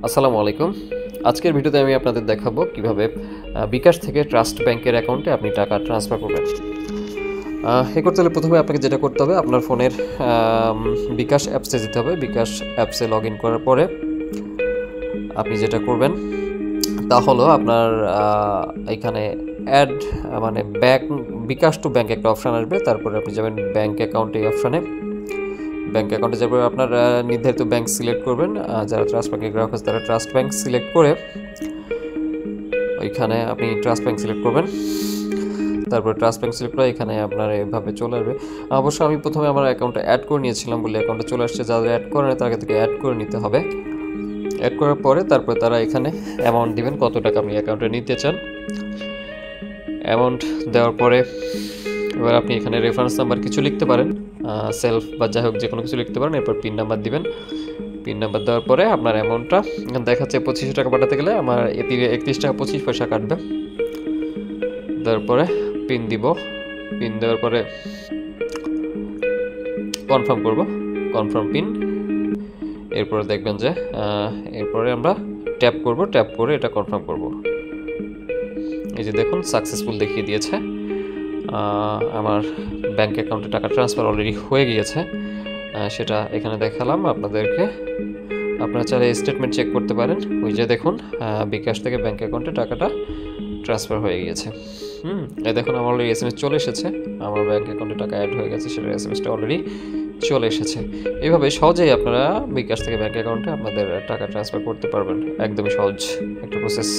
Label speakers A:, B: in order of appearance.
A: আসসালামু আলাইকুম। আজকের ভিডিওতে আমি আপনাদের দেখাবো কিভাবে বিকাশ থেকে ট্রাস্ট ব্যাংকের অ্যাকাউন্টে আপনি টাকা ট্রান্সফার করবেন। এ করতে হলে প্রথমে আপনাকে যেটা করতে হবে, আপনার ফোনের বিকাশ অ্যাপসে যেতে হবে। বিকাশ অ্যাপসে লগ ইন করার পরে আপনি যেটা করবেন তা হলো আপনার এখানে অ্যাড মানে বিকাশ টু ব্যাংক একটা অপশান আসবে। তারপরে আপনি যাবেন ব্যাংক অ্যাকাউন্ট, এই অপশানে ব্যাংক অ্যাকাউন্টে যাবে, আপনার নির্ধারিত ব্যাংক সিলেক্ট করবেন। যারা ট্রাস্ট ব্যাংকের গ্রাহক আছে তারা ট্রাস্ট ব্যাংক সিলেক্ট করে ওইখানে আপনি ট্রাস্ট ব্যাংক সিলেক্ট করবেন। তারপরে ট্রাস্ট ব্যাংক সিলেক্ট করে এখানে আপনার এভাবে চলে আসবে। অবশ্য আমি প্রথমে আমার অ্যাকাউন্টে অ্যাড করে নিয়েছিলাম বলে অ্যাকাউন্টে চলে আসছে। যাদের অ্যাড করে তার থেকে অ্যাড করে নিতে হবে। অ্যাড করার পরে তারপরে তারা এখানে অ্যামাউন্ট দিবেন, কত টাকা আপনি অ্যাকাউন্টে নিতে চান। অ্যামাউন্ট দেওয়ার পরে এবার আপনি এখানে রেফারেন্স নাম্বার কিছু লিখতে পারেন, সেলফ বা যাই হোক যে কোনো কিছু লিখতে পারেন। এরপর পিন নাম্বার দিবেন। পিন নাম্বার দেওয়ার পরে আপনার অ্যামাউন্টটা দেখাচ্ছে 2500 টাকা পাঠাতে গেলে আমার 31 টাকা 25 পয়সা কাটবে। তারপরে পিন দিব। পিন দেওয়ার পরে কনফার্ম করব, কনফার্ম পিন। এরপরে দেখবেন যে এরপরে আমরা ট্যাপ করব, ট্যাপ করে এটা কনফার্ম করব। এই যে দেখুন সাকসেসফুল দেখিয়ে দিয়েছে। আমার ব্যাংক অ্যাকাউন্টে টাকা ট্রান্সফার অলরেডি হয়ে গিয়েছে, সেটা এখানে দেখালাম আপনাদেরকে। আপনারা চাইলে স্টেটমেন্ট চেক করতে পারেন। ওই যে দেখুন বিকাশ থেকে ব্যাংক অ্যাকাউন্টে টাকাটা ট্রান্সফার হয়ে গিয়েছে। এই দেখুন আমার অলরেডি SMS চলে এসেছে, আমার ব্যাংক অ্যাকাউন্টে টাকা অ্যাড হয়ে গেছে, সেটার SMSটা অলরেডি চলে এসেছে। এইভাবে সহজেই আপনারা বিকাশ থেকে ব্যাংক অ্যাকাউন্টে আপনাদের টাকা ট্রান্সফার করতে পারবেন। একদমই সহজ একটা প্রসেস।